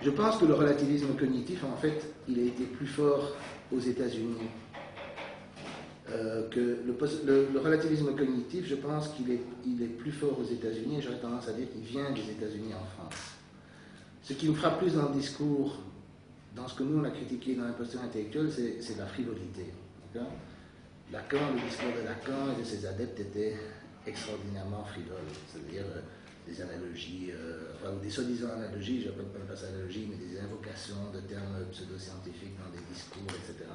Je pense que le relativisme cognitif, en fait, il a été plus fort aux États-Unis. Le relativisme cognitif, je pense qu'il est plus fort aux États-Unis, et j'aurais tendance à dire qu'il vient des États-Unis en France. Ce qui me frappe plus dans le discours, dans ce que nous on a critiqué dans l'imposture intellectuelle, c'est la frivolité. Lacan, le discours de Lacan et de ses adeptes était extraordinairement frivole, c'est-à-dire des analogies, ou des soi-disant analogies, je n'appelle pas ça analogie, mais des invocations de termes pseudo-scientifiques dans des discours, etc.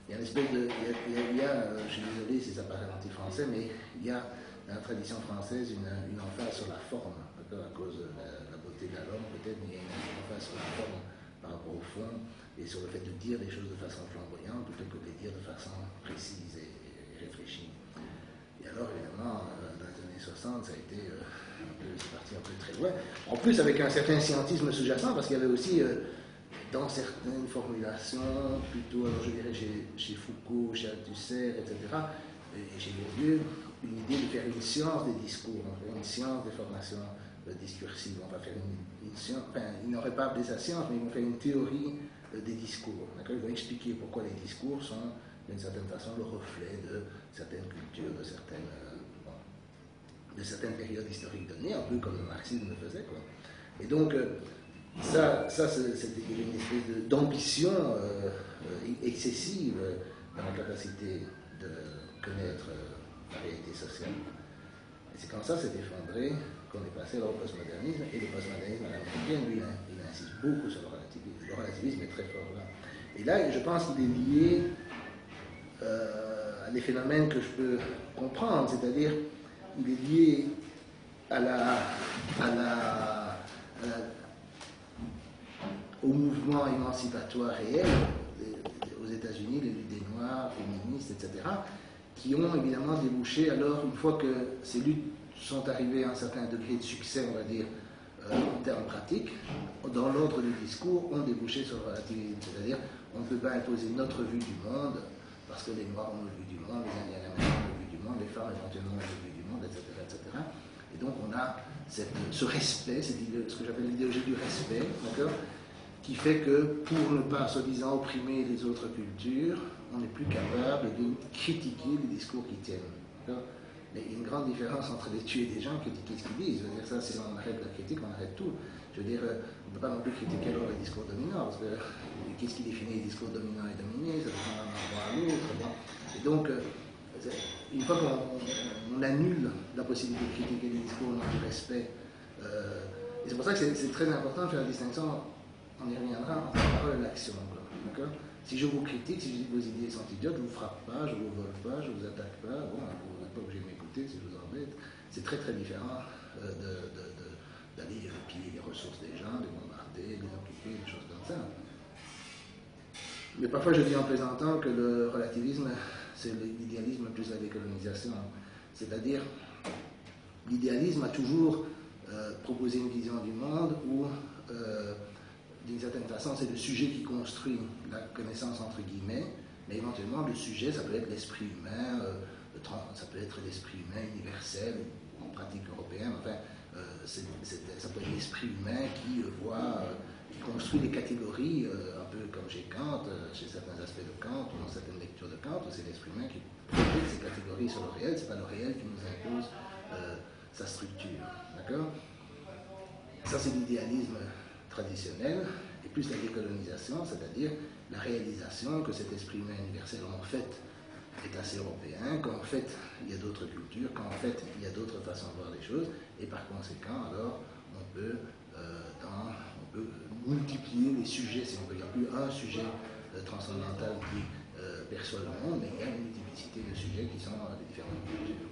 Il y a une espèce de. Je suis désolé si ça paraît anti-français, mais il y a dans la tradition française une emphase sur la forme, à cause de la beauté de la langue peut-être, mais il y a une emphase sur la forme par rapport au fond et sur le fait de dire des choses de façon flamboyante plutôt que de les dire de façon précise et réfléchie. Et alors, évidemment, dans les années 60, ça a été c'est parti un peu très loin. En plus, avec un certain scientisme sous-jacent, parce qu'il y avait aussi. Dans certaines formulations, plutôt, alors je dirais chez Foucault, chez Althusser, etc., et chez Bourdieu, une idée de faire une science des discours, une science des formations discursives. On va faire une science, enfin, ils n'auraient pas appelé ça science, mais ils vont faire une théorie des discours. Ils vont expliquer pourquoi les discours sont, d'une certaine façon, le reflet de certaines cultures, de certaines périodes historiques données, un peu comme le marxisme le faisait, quoi. Et donc, ça c'était une espèce d'ambition excessive dans la capacité de connaître la réalité sociale. Et c'est quand ça s'est effondré qu'on est passé au postmodernisme, et le postmodernisme à l'américaine, lui, il insiste beaucoup sur le relativisme. Le relativisme est très fort là. Et là, je pense qu'il est lié à des phénomènes que je peux comprendre, c'est-à-dire il est lié au mouvement émancipatoire réel aux États-Unis, les luttes des Noirs, féministes, etc., qui ont évidemment débouché, alors, une fois que ces luttes sont arrivées à un certain degré de succès, on va dire, en termes pratiques, dans l'ordre du discours, ont débouché sur le relativisme. C'est-à-dire, on ne peut pas imposer notre vue du monde, parce que les Noirs ont une vue du monde, les Indiens américains ont une vue du monde, les femmes éventuellement ont une vue du monde, etc., etc. Et donc, on a ce respect, ce que j'appelle l'idéologie du respect, d'accord, qui fait que pour ne pas, soi-disant, opprimer les autres cultures, on n'est plus capable de critiquer les discours qui tiennent. Mais il y a une grande différence entre les tuer des gens et critiquer ce qu'ils disent. Je veux dire, ça, si on arrête la critique, on arrête tout. Je veux dire, on ne peut pas non plus critiquer alors les discours dominants, parce que qu'est-ce qui définit les discours dominants et dominés, ça dépend d'un endroit à l'autre. Et donc, une fois qu'on annule la possibilité de critiquer les discours dans le respect, et c'est pour ça que c'est très important de faire la distinction, on y reviendra, entre la parole et l'action. Si je vous critique, si je dis que vos idées sont idiotes, je ne vous frappe pas, je ne vous vole pas, je ne vous attaque pas, bon, vous n'êtes pas obligé de m'écouter si je vous embête. C'est très très différent d'aller piller les ressources des gens, de bombarder, de les occuper, des choses comme ça. Mais parfois je dis en plaisantant que le relativisme, c'est l'idéalisme plus la décolonisation. C'est-à-dire, l'idéalisme a toujours proposé une vision du monde où d'une certaine façon, c'est le sujet qui construit la connaissance entre guillemets, mais éventuellement le sujet, ça peut être l'esprit humain, ça peut être l'esprit humain universel, en pratique européenne, enfin, ça peut être l'esprit humain qui construit des catégories, un peu comme chez Kant, chez certains aspects de Kant, ou dans certaines lectures de Kant, où c'est l'esprit humain qui projette ces catégories sur le réel, c'est pas le réel qui nous impose sa structure, d'accord? Ça, c'est l'idéalisme traditionnel, et plus la décolonisation, c'est-à-dire la réalisation que cet esprit humain universel, en fait, est assez européen, qu'en fait, il y a d'autres cultures, qu'en fait, il y a d'autres façons de voir les choses, et par conséquent, alors, on peut multiplier les sujets, si on peut. Il n'y a plus un sujet transcendantal qui perçoit le monde, mais il y a une multiplicité de sujets qui sont des différentes cultures.